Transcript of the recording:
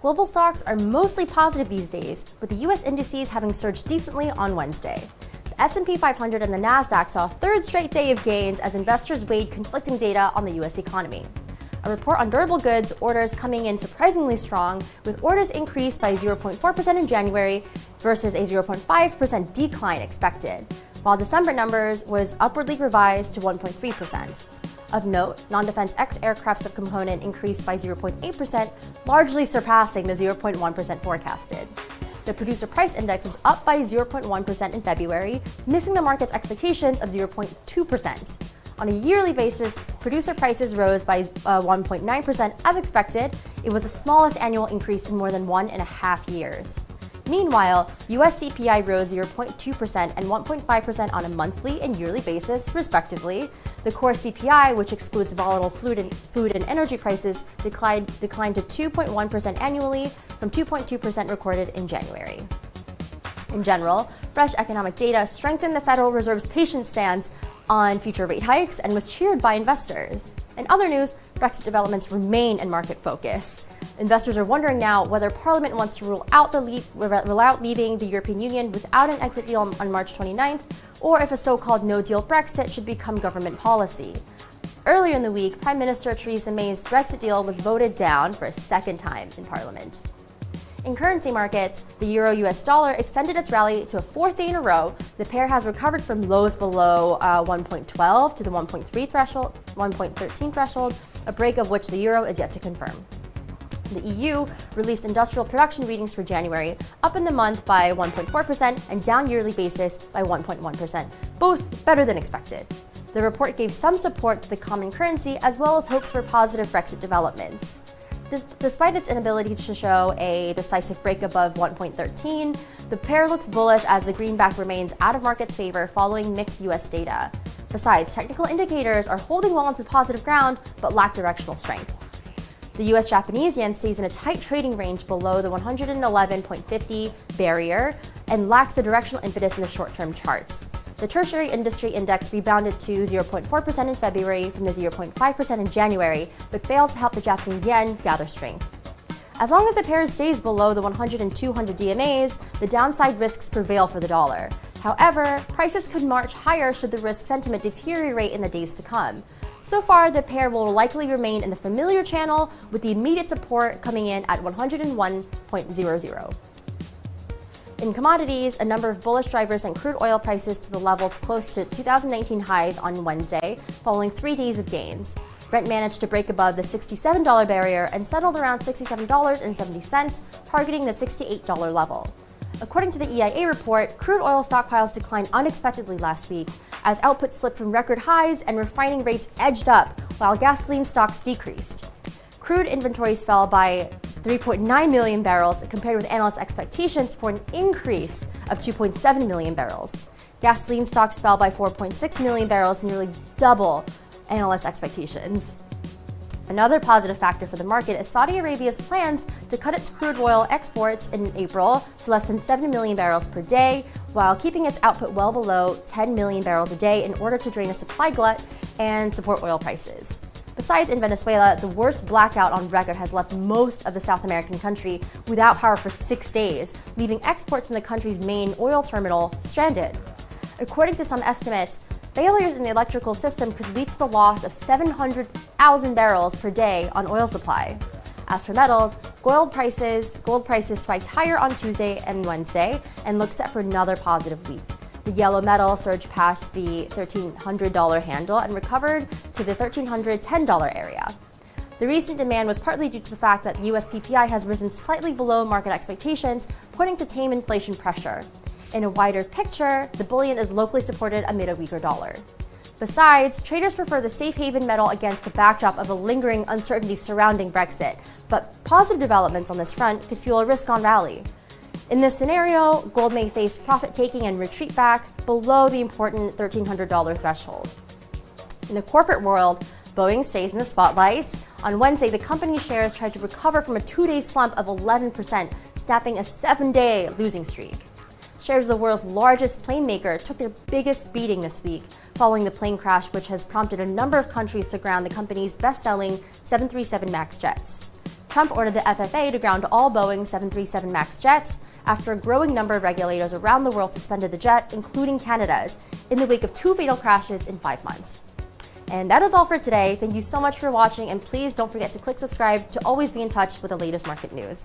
Global stocks are mostly positive these days, with the US indices having surged decently on Wednesday. The S&P 500 and the Nasdaq saw a third straight day of gains as investors weighed conflicting data on the US economy. A report on durable goods orders coming in surprisingly strong, with orders increased by 0.4% in January versus a 0.5% decline expected, while December numbers was upwardly revised to 1.3%. Of note, non-defense ex-aircraft subcomponent increased by 0.8%, largely surpassing the 0.1% forecasted. The producer price index was up by 0.1% in February, missing the market's expectations of 0.2%. On a yearly basis, producer prices rose by 1.9% as expected. It was the smallest annual increase in more than 1.5 years. Meanwhile, US CPI rose 0.2% and 1.5% on a monthly and yearly basis, respectively. The core CPI, which excludes volatile food and energy prices, declined to 2.1% annually from 2.2% recorded in January. In general, fresh economic data strengthened the Federal Reserve's patient stance on future rate hikes and was cheered by investors. In other news, Brexit developments remain in market focus. Investors are wondering now whether Parliament wants to rule out leaving the European Union without an exit deal on March 29th, or if a so-called no-deal Brexit should become government policy. Earlier in the week, Prime Minister Theresa May's Brexit deal was voted down for a second time in Parliament. In currency markets, the euro-US dollar extended its rally to a fourth day in a row. The pair has recovered from lows below 1.12 to the 1.13 threshold, a break of which the euro is yet to confirm. The EU released industrial production readings for January, up in the month by 1.4% and down yearly basis by 1.1%, both better than expected. The report gave some support to the common currency as well as hopes for positive Brexit developments. Despite its inability to show a decisive break above 1.13, the pair looks bullish as the greenback remains out of market's favor following mixed US data. Besides, technical indicators are holding well onto positive ground but lack directional strength. The US-Japanese yen stays in a tight trading range below the 111.50 barrier and lacks the directional impetus in the short-term charts. The tertiary industry index rebounded to 0.4% in February from the 0.5% in January, but failed to help the Japanese yen gather strength. As long as the pair stays below the 100 and 200 DMAs, the downside risks prevail for the dollar. However, prices could march higher should the risk sentiment deteriorate in the days to come. So far, the pair will likely remain in the familiar channel, with the immediate support coming in at 101.00. In commodities, a number of bullish drivers sent crude oil prices to the levels close to 2019 highs on Wednesday, following 3 days of gains. Brent managed to break above the $67 barrier and settled around $67.70, targeting the $68 level. According to the EIA report, crude oil stockpiles declined unexpectedly last week as output slipped from record highs and refining rates edged up while gasoline stocks decreased. Crude inventories fell by 3.9 million barrels compared with analyst expectations for an increase of 2.7 million barrels. Gasoline stocks fell by 4.6 million barrels, nearly double analyst expectations. Another positive factor for the market is Saudi Arabia's plans to cut its crude oil exports in April to less than 7 million barrels per day, while keeping its output well below 10 million barrels a day in order to drain a supply glut and support oil prices. Besides, in Venezuela, the worst blackout on record has left most of the South American country without power for 6 days, leaving exports from the country's main oil terminal stranded. According to some estimates, failures in the electrical system could lead to the loss of 700,000 barrels per day on oil supply. As for metals, gold prices spiked higher on Tuesday and Wednesday and look set for another positive week. The yellow metal surged past the $1,300 handle and recovered to the $1,310 area. The recent demand was partly due to the fact that the US PPI has risen slightly below market expectations, pointing to tame inflation pressure. In a wider picture, the bullion is locally supported amid a weaker dollar. Besides, traders prefer the safe haven metal against the backdrop of a lingering uncertainty surrounding Brexit, but positive developments on this front could fuel a risk-on rally. In this scenario, gold may face profit-taking and retreat back below the important $1,300 threshold. In the corporate world, Boeing stays in the spotlight. On Wednesday, the company's shares tried to recover from a 2-day slump of 11%, snapping a 7-day losing streak. Shares of the world's largest plane maker took their biggest beating this week, following the plane crash, which has prompted a number of countries to ground the company's best-selling 737 MAX jets. Trump ordered the FAA to ground all Boeing 737 MAX jets after a growing number of regulators around the world suspended the jet, including Canada's, in the wake of 2 fatal crashes in 5 months. And that is all for today. Thank you so much for watching, and please don't forget to click subscribe to always be in touch with the latest market news.